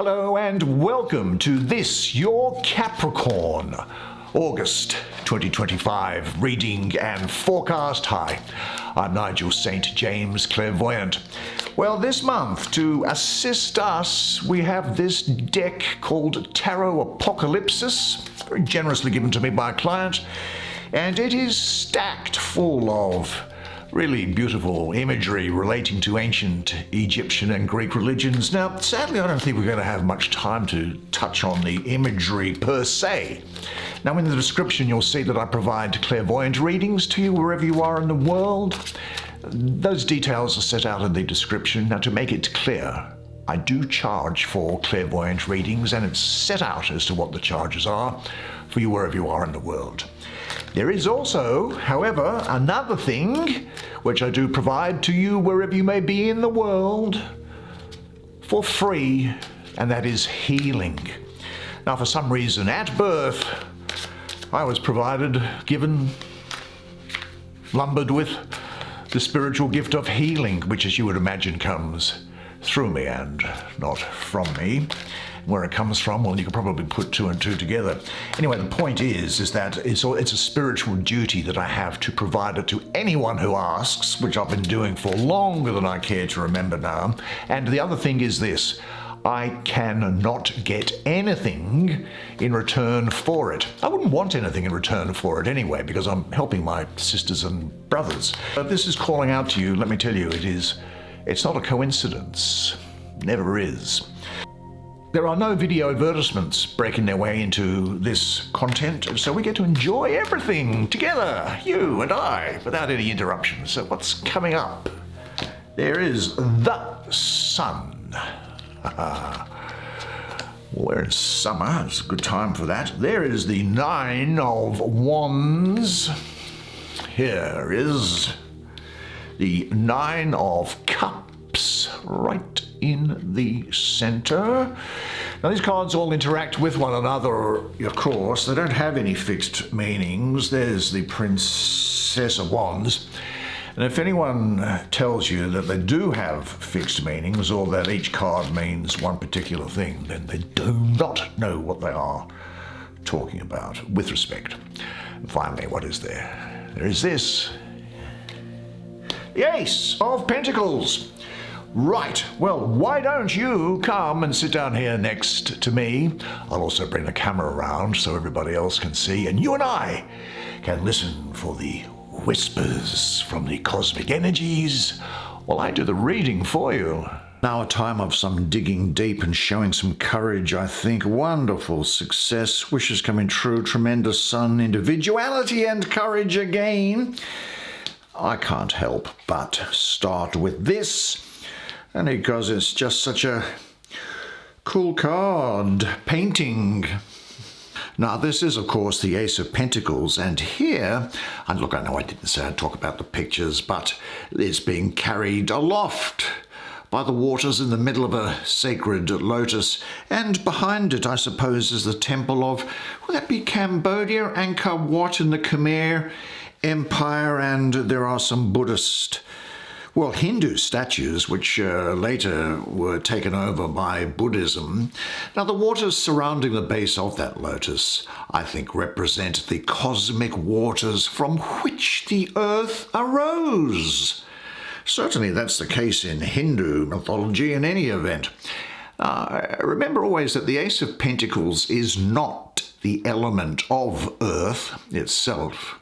Hello and welcome to this, your Capricorn August 2025 reading and forecast. Hi, I'm Nigel Saint James, clairvoyant. Well, this month, to assist us, we have this deck called Tarot Apocalypsis, very generously given to me by a client, and it is stacked full of really beautiful imagery relating to ancient Egyptian and Greek religions. Now, sadly, I don't think we're going to have much time to touch on the imagery per se. Now, in the description, you'll see that I provide clairvoyant readings to you wherever you are in the world. Those details are set out in the description. Now, to make it clear, I do charge for clairvoyant readings, and it's set out as to what the charges are for you wherever you are in the world. There is also, however, another thing which I do provide to you wherever you may be in the world for free, and that is healing. Now, for some reason, at birth, I was provided, given, lumbered with the spiritual gift of healing, which, as you would imagine, comes through me and not from me. Where it comes from, well, you can probably put two and two together. Anyway, the point is that it's a spiritual duty that I have to provide it to anyone who asks, which I've been doing for longer than I care to remember now. And the other thing is this: I cannot get anything in return for it. I wouldn't want anything in return for it anyway, because I'm helping my sisters and brothers. But this is calling out to you. Let me tell you, it's not a coincidence. Never is. There are no video advertisements breaking their way into this content, so we get to enjoy everything together, you and I, without any interruptions. So what's coming up? There is the sun. Well, we're in summer, it's a good time for that. There is the Nine of Wands. Here is the Nine of Cups, right in the center. Now, these cards all interact with one another, of course. They don't have any fixed meanings. There's the Princess of Wands. And if anyone tells you that they do have fixed meanings, or that each card means one particular thing, then they do not know what they are talking about, with respect. And finally, what is there? There is this: the Ace of Pentacles. Right, well, why don't you come and sit down here next to me? I'll also bring the camera around so everybody else can see, and you and I can listen for the whispers from the cosmic energies while I do the reading for you. Now a time of some digging deep and showing some courage, I think. Wonderful success, wishes coming true, tremendous sun, individuality and courage again. I can't help but start with this, and because it's just such a cool card, painting. Now, this is, of course, the Ace of Pentacles, and here, and look, I know I didn't say I'd talk about the pictures, but it's being carried aloft by the waters in the middle of a sacred lotus, and behind it, I suppose, is the temple of, would that be Cambodia, Angkor Wat in the Khmer Empire, and there are some Buddhist, well, Hindu statues, which later were taken over by Buddhism. Now, the waters surrounding the base of that lotus, I think, represent the cosmic waters from which the earth arose. Certainly that's the case in Hindu mythology in any event. Remember always that the Ace of Pentacles is not the element of earth itself,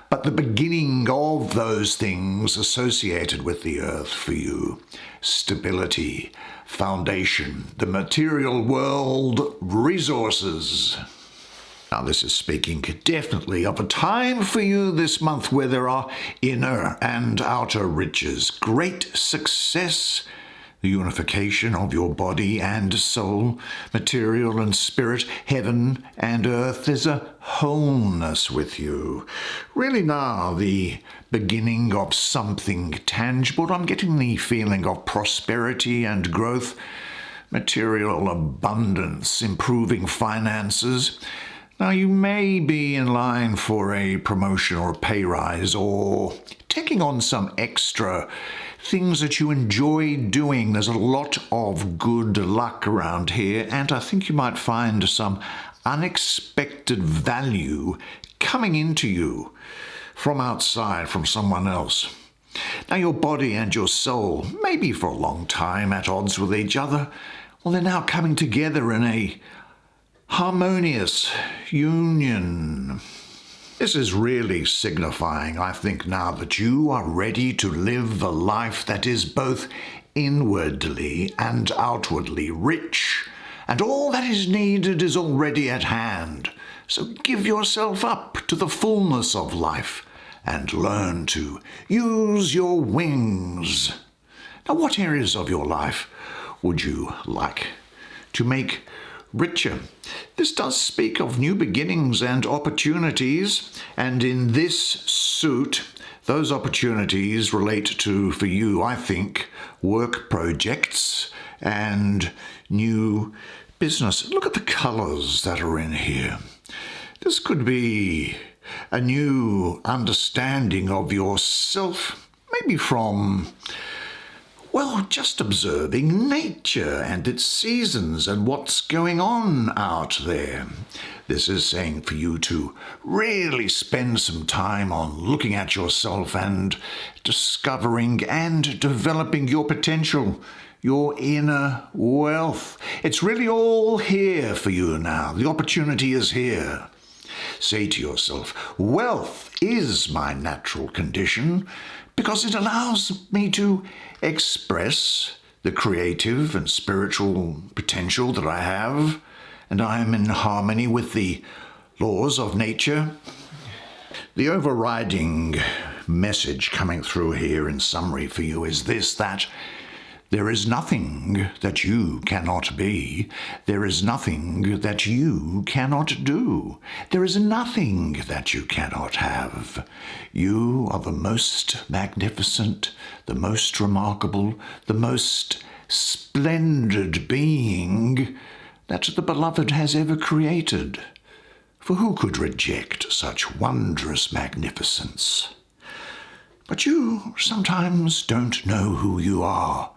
but the beginning of those things associated with the earth for you. Stability, foundation, the material world, resources. Now, this is speaking definitely of a time for you this month where there are inner and outer riches, great success, the unification of your body and soul, material and spirit, heaven and earth. There's a wholeness with you. Really now the beginning of something tangible. I'm getting the feeling of prosperity and growth, material abundance, improving finances. Now, you may be in line for a promotion or a pay rise, or taking on some extra things that you enjoy doing. There's a lot of good luck around here, and I think you might find some unexpected value coming into you from outside, from someone else. Now, your body and your soul, maybe for a long time at odds with each other, well, they're now coming together in a harmonious union. This is really signifying, I think, now that you are ready to live a life that is both inwardly and outwardly rich, and all that is needed is already at hand. So give yourself up to the fullness of life and learn to use your wings. Now, what areas of your life would you like to make richer? This does speak of new beginnings and opportunities, and in this suit, those opportunities relate to, for you, I think, work projects and new business. Look at the colors that are in here. This could be a new understanding of yourself, maybe from, well, just observing nature and its seasons and what's going on out there. This is saying for you to really spend some time on looking at yourself and discovering and developing your potential, your inner wealth. It's really all here for you now. The opportunity is here. Say to yourself, wealth is my natural condition because it allows me to express the creative and spiritual potential that I have, and I am in harmony with the laws of nature. The overriding message coming through here in summary for you is this, that there is nothing that you cannot be. There is nothing that you cannot do. There is nothing that you cannot have. You are the most magnificent, the most remarkable, the most splendid being that the Beloved has ever created. For who could reject such wondrous magnificence? But you sometimes don't know who you are.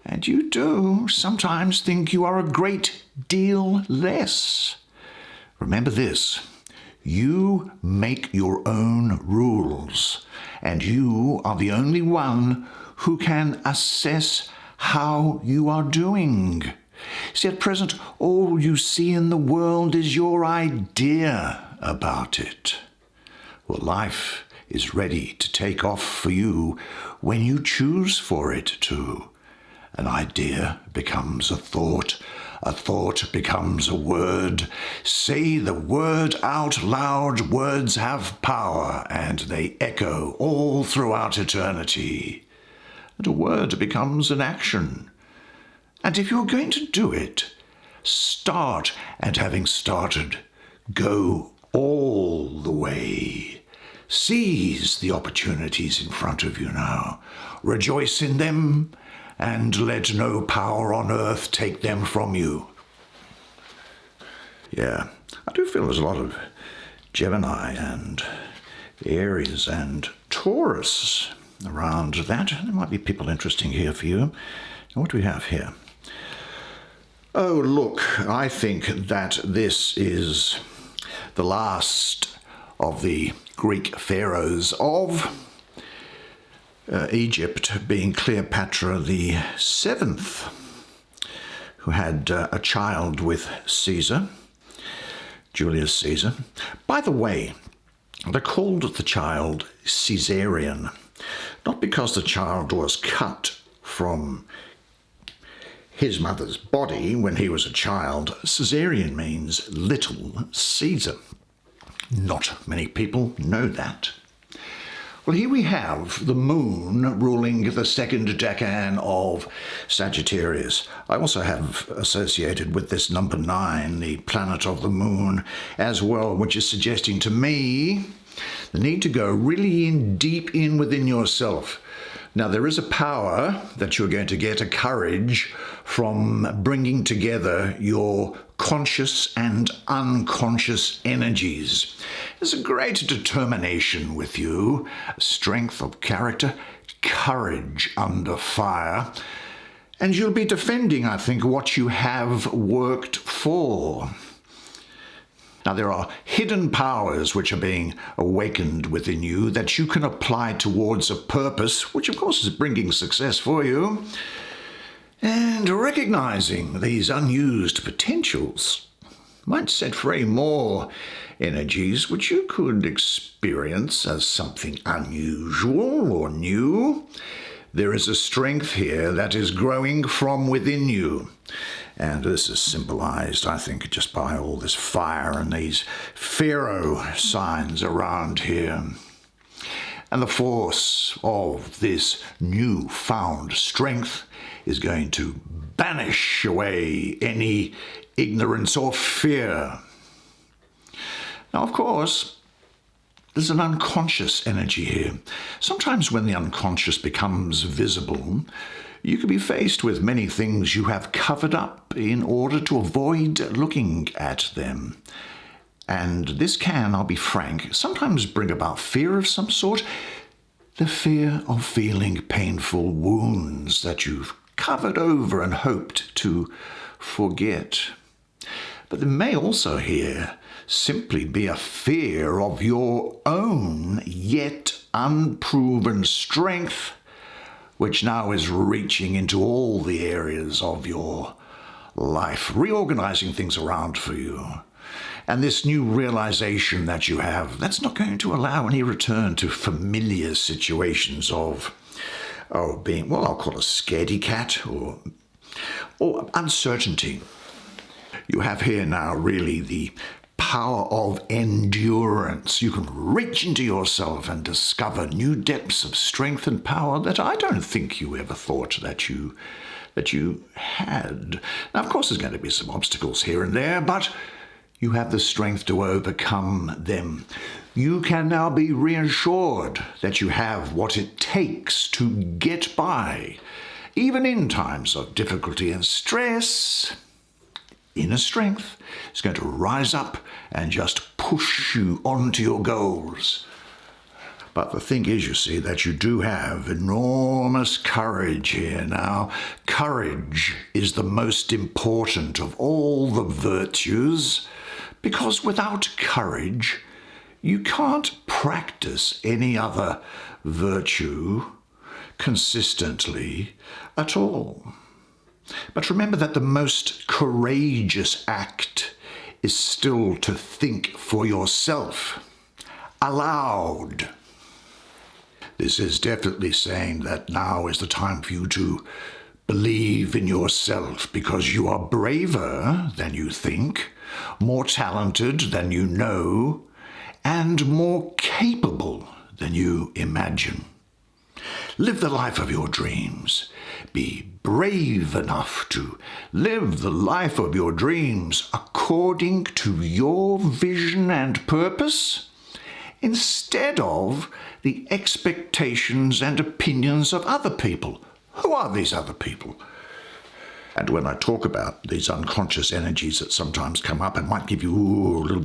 And you do sometimes think you are a great deal less. Remember this, you make your own rules, and you are the only one who can assess how you are doing. See, at present, all you see in the world is your idea about it. Well, life is ready to take off for you when you choose for it to. An idea becomes a thought becomes a word. Say the word out loud. Words have power, and they echo all throughout eternity. And a word becomes an action. And if you're going to do it, start, and having started, go all the way. Seize the opportunities in front of you now. Rejoice in them, and let no power on earth take them from you. Yeah, I do feel there's a lot of Gemini and Aries and Taurus around that. There might be people interesting here for you. What do we have here? Oh, look, I think that this is the last of the Greek pharaohs of Egypt, being Cleopatra the Seventh, who had a child with Caesar, Julius Caesar. By the way, they called the child Caesarian, not because the child was cut from his mother's body when he was a child. Caesarian means little Caesar. Not many people know that. Well, here we have the moon ruling the second decan of Sagittarius. I also have associated with this number 9, the planet of the moon as well, which is suggesting to me the need to go really deep in within yourself. Now, there is a power that you're going to get, a courage from bringing together your conscious and unconscious energies. There's a great determination with you, strength of character, courage under fire, and you'll be defending, I think, what you have worked for. Now, there are hidden powers which are being awakened within you that you can apply towards a purpose, which of course is bringing success for you. And recognizing these unused potentials might set free more energies which you could experience as something unusual or new. There is a strength here that is growing from within you. And this is symbolized, I think, just by all this fire and these pharaoh signs around here. And the force of this newfound strength is going to banish away any ignorance or fear. Now, of course, there's an unconscious energy here. Sometimes when the unconscious becomes visible, you can be faced with many things you have covered up in order to avoid looking at them. And this can, I'll be frank, sometimes bring about fear of some sort. The fear of feeling painful wounds that you've covered over and hoped to forget. But there may also here simply be a fear of your own yet unproven strength, which now is reaching into all the areas of your life, reorganizing things around for you. And this new realization that you have, that's not going to allow any return to familiar situations of being, well, I'll call a scaredy cat or uncertainty. You have here now really the power of endurance. You can reach into yourself and discover new depths of strength and power that I don't think you ever thought that you had. Now, of course, there's going to be some obstacles here and there, but you have the strength to overcome them. You can now be reassured that you have what it takes to get by, even in times of difficulty and stress. Inner strength is going to rise up and just push you onto your goals. But the thing is, you see, that you do have enormous courage here now. Courage is the most important of all the virtues, because without courage, you can't practice any other virtue consistently at all. But remember that the most courageous act is still to think for yourself, aloud. This is definitely saying that now is the time for you to believe in yourself, because you are braver than you think, more talented than you know, and more capable than you imagine. Live the life of your dreams. Be brave enough to live the life of your dreams according to your vision and purpose, instead of the expectations and opinions of other people. Who are these other people? And when I talk about these unconscious energies that sometimes come up and might give you a little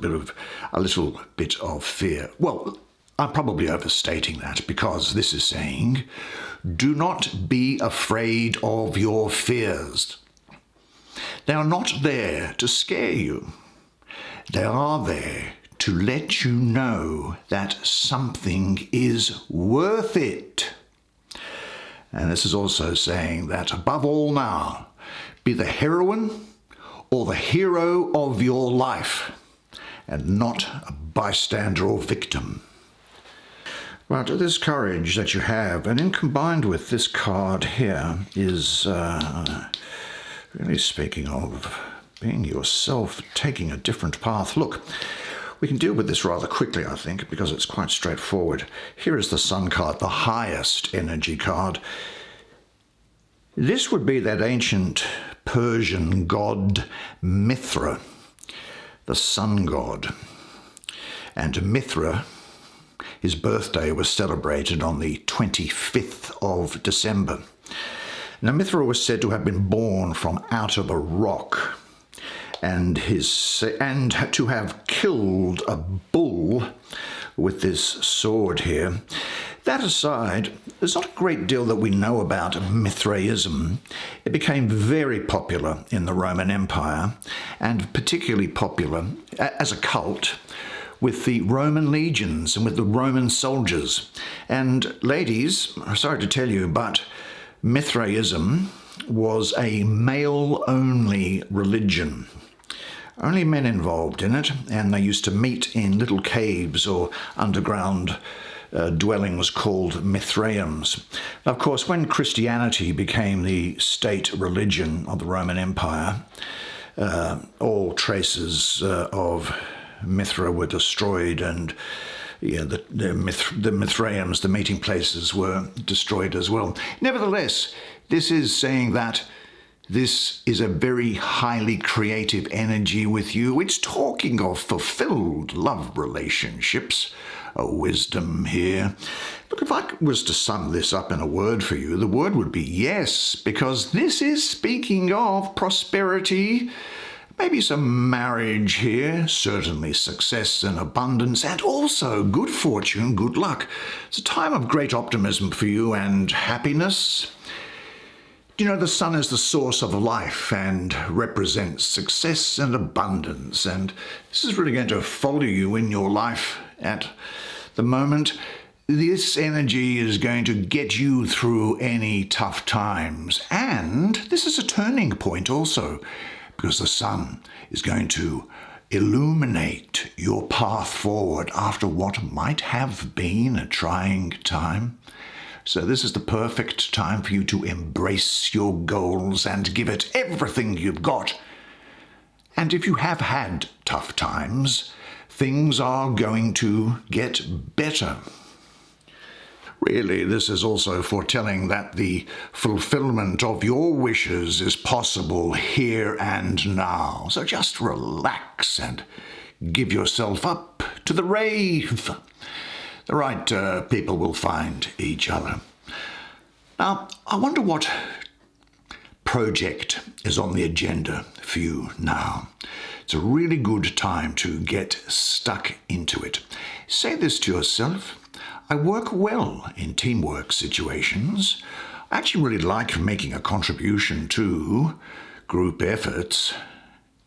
bit of fear, well, I'm probably overstating that, because this is saying, do not be afraid of your fears. They are not there to scare you. They are there to let you know that something is worth it. And this is also saying that above all now, be the heroine or the hero of your life, and not a bystander or victim. But this courage that you have, and in combined with this card here, is really speaking of being yourself, taking a different path. Look, we can deal with this rather quickly, I think, because it's quite straightforward. Here is the Sun card, the highest energy card. This would be that ancient Persian god Mithra, the sun god. And Mithra, his birthday was celebrated on the 25th of December. Now, Mithra was said to have been born from out of a rock, and to have killed a bull with this sword here. That aside, there's not a great deal that we know about Mithraism. It became very popular in the Roman Empire, and particularly popular as a cult with the Roman legions and with the Roman soldiers. And ladies, I'm sorry to tell you, but Mithraism was a male-only religion. Only men involved in it, and they used to meet in little caves or underground dwellings called Mithraeums. Now, of course, when Christianity became the state religion of the Roman Empire, all traces of Mithra were destroyed, and the Mithraeums, the meeting places, were destroyed as well. Nevertheless, this is saying that this is a very highly creative energy with you. It's talking of fulfilled love relationships, a wisdom here. Look, if I was to sum this up in a word for you, the word would be yes, because this is speaking of prosperity, maybe some marriage here, certainly success and abundance, and also good fortune, good luck. It's a time of great optimism for you and happiness. You know, the sun is the source of life and represents success and abundance, and this is really going to follow you in your life at the moment. This energy is going to get you through any tough times, and this is a turning point also, because the sun is going to illuminate your path forward after what might have been a trying time. So this is the perfect time for you to embrace your goals and give it everything you've got. And if you have had tough times, things are going to get better. Really, this is also foretelling that the fulfillment of your wishes is possible here and now. So just relax and give yourself up to the rave. The right people will find each other. Now, I wonder what project is on the agenda for you now. It's a really good time to get stuck into it. Say this to yourself: I work well in teamwork situations. I actually really like making a contribution to group efforts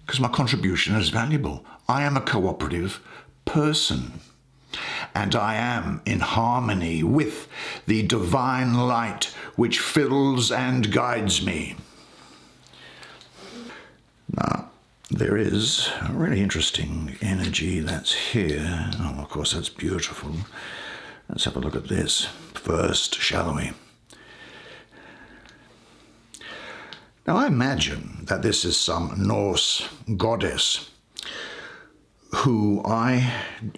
because my contribution is valuable. I am a cooperative person, and I am in harmony with the divine light which fills and guides me. Now, there is a really interesting energy that's here. Oh, of course, that's beautiful. Let's have a look at this first, shall we? Now, I imagine that this is some Norse goddess who I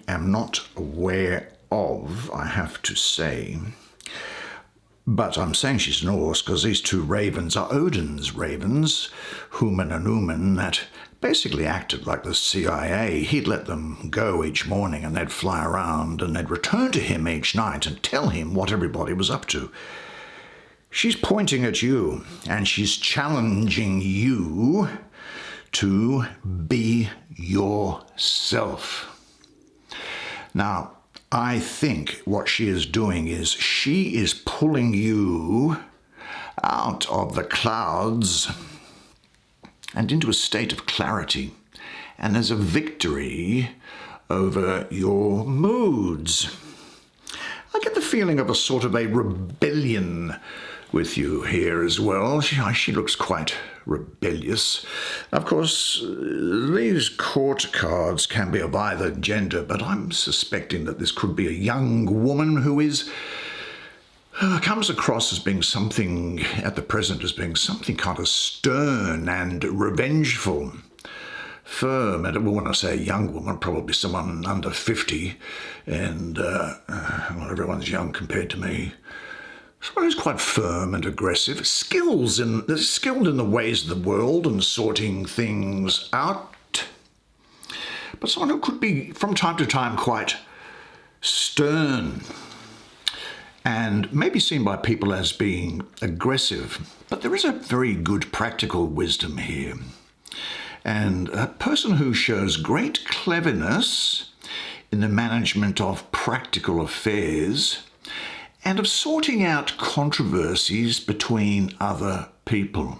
am not aware of, I have to say. But I'm saying she's Norse because these two ravens are Odin's ravens, Human and Uman, that basically acted like the CIA. He'd let them go each morning and they'd fly around and they'd return to him each night and tell him what everybody was up to. She's pointing at you and she's challenging you to be yourself. Now, I think what she is doing is she is pulling you out of the clouds and into a state of clarity, and as a victory over your moods. I get the feeling of a sort of a rebellion with you here as well. She looks quite rebellious. Of course, these court cards can be of either gender, but I'm suspecting that this could be a young woman who is comes across as being something, at the present, as being something kind of stern and revengeful, firm. And when I say a young woman, probably someone under 50, and well, everyone's young compared to me. Someone who's quite firm and aggressive, skilled in the ways of the world and sorting things out, but someone who could be, from time to time, quite stern and may be seen by people as being aggressive. But there is a very good practical wisdom here. And a person who shows great cleverness in the management of practical affairs and of sorting out controversies between other people.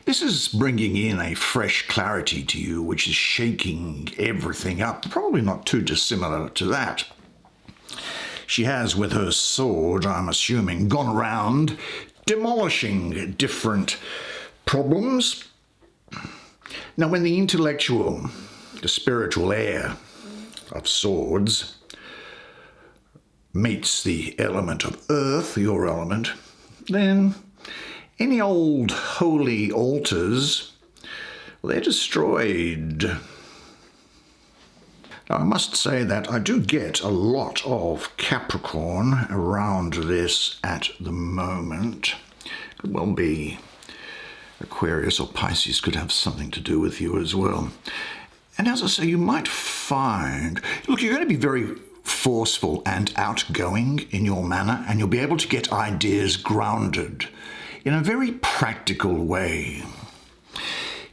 This is bringing in a fresh clarity to you, which is shaking everything up, probably not too dissimilar to that. She has, with her sword, I'm assuming, gone around demolishing different problems. Now, when the intellectual, the spiritual heir of swords meets the element of earth, your element, then any old holy altars, they're destroyed. Now, I must say that I do get a lot of Capricorn around this at the moment. Could well be Aquarius or Pisces could have something to do with you as well. And as I say, you might find, look, you're going to be very forceful and outgoing in your manner, and you'll be able to get ideas grounded in a very practical way.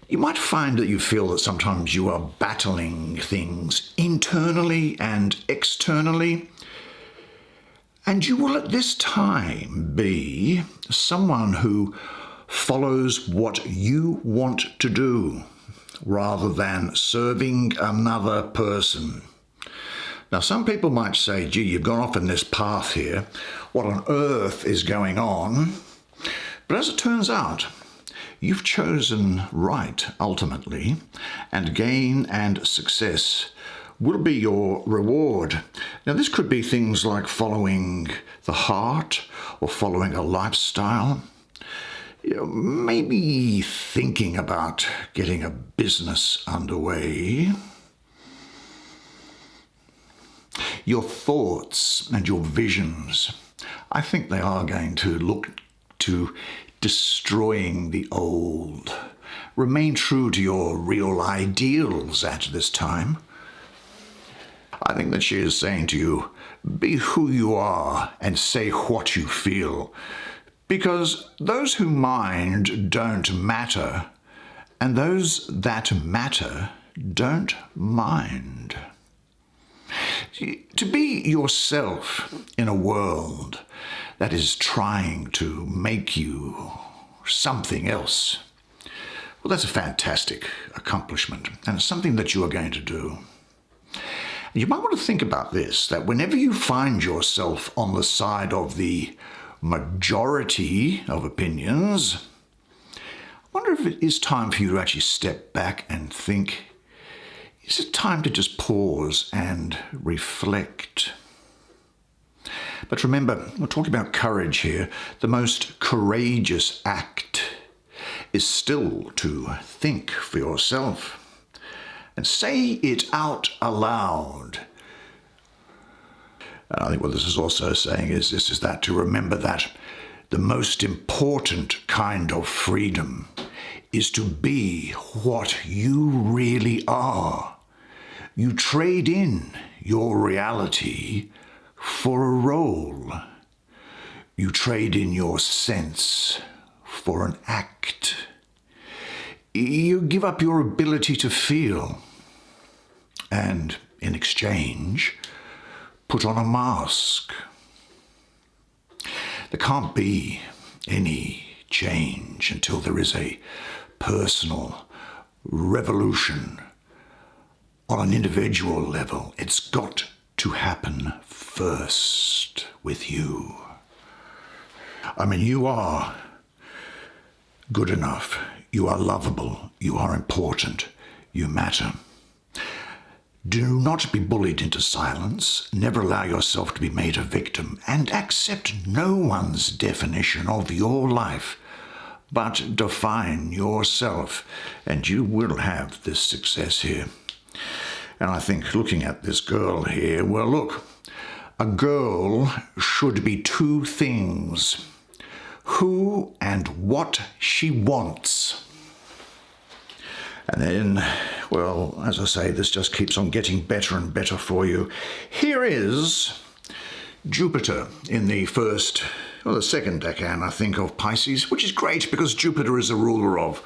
You might find that you feel that sometimes you are battling things internally and externally, and you will at this time be someone who follows what you want to do rather than serving another person. Now, some people might say, gee, you've gone off in this path here. What on earth is going on? But as it turns out, you've chosen right, ultimately, and gain and success will be your reward. Now, this could be things like following the heart or following a lifestyle. Maybe thinking about getting a business underway. Your thoughts and your visions, I think they are going to look to destroying the old. Remain true to your real ideals at this time. I think that she is saying to you, be who you are and say what you feel. Because those who mind don't matter, and those that matter don't mind. To be yourself in a world that is trying to make you something else, well, that's a fantastic accomplishment, and it's something that you are going to do. You might want to think about this, that whenever you find yourself on the side of the majority of opinions, I wonder if it is time for you to actually step back and think, is it time to just pause and reflect? But remember, we're talking about courage here. The most courageous act is still to think for yourself and say it out aloud. And I think what this is also saying is that to remember that the most important kind of freedom is to be what you really are. You trade in your reality for a role. You trade in your sense for an act. You give up your ability to feel, and in exchange, put on a mask. There can't be any change until there is a personal revolution on an individual level. It's got to happen first with you. I mean, you are good enough. You are lovable. You are important. You matter. Do not be bullied into silence. Never allow yourself to be made a victim, and accept no one's definition of your life, but define yourself, and you will have this success here. And I think looking at this girl here, well, look, a girl should be two things: who and what she wants. And then, well, as I say, this just keeps on getting better and better for you. Here is Jupiter in the second decan, I think, of Pisces, which is great because Jupiter is a ruler of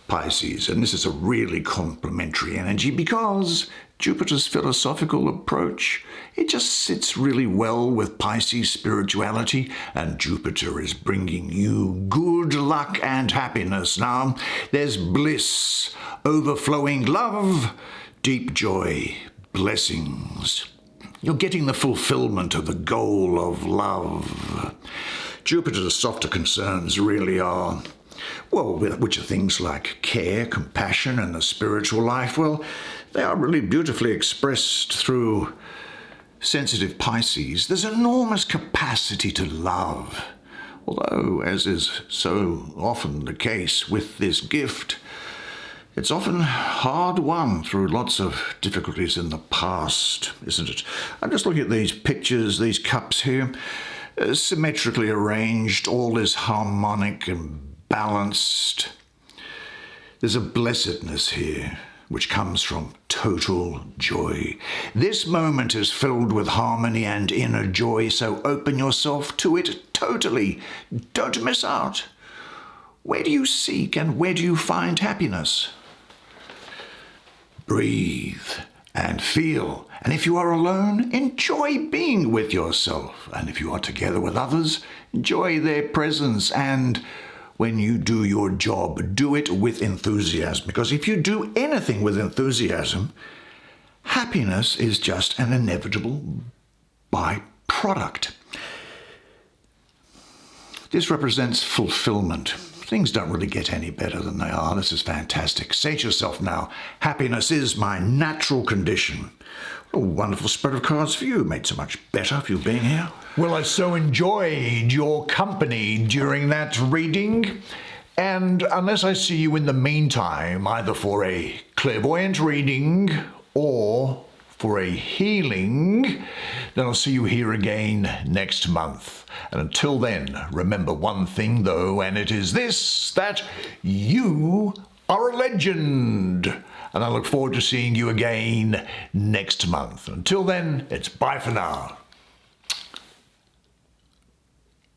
Pisces, and this is a really complementary energy because Jupiter's philosophical approach, it just sits really well with Pisces spirituality, and Jupiter is bringing you good luck and happiness. Now, there's bliss, overflowing love, deep joy, blessings. You're getting the fulfillment of the goal of love. Jupiter's softer concerns really are, well, which are things like care, compassion, and the spiritual life. Well, they are really beautifully expressed through sensitive Pisces. There's enormous capacity to love. Although, as is so often the case with this gift, it's often hard won through lots of difficulties in the past, isn't it? I'm just looking at these pictures, these cups here, symmetrically arranged, all is harmonic and balanced. There's a blessedness here which comes from total joy. This moment is filled with harmony and inner joy, so open yourself to it totally. Don't miss out. Where do you seek and where do you find happiness? Breathe and feel. And if you are alone, enjoy being with yourself. And if you are together with others, enjoy their presence. And when you do your job, do it with enthusiasm. Because if you do anything with enthusiasm, happiness is just an inevitable byproduct. This represents fulfillment. Things don't really get any better than they are. This is fantastic. Say to yourself now, happiness is my natural condition. A wonderful spread of cards for you. Made so much better for you being here. Well, I so enjoyed your company during that reading. And unless I see you in the meantime, either for a clairvoyant reading or for a healing, then I'll see you here again next month. And until then, remember one thing though, and it is this, that you are a legend. And I look forward to seeing you again next month. Until then, it's bye for now.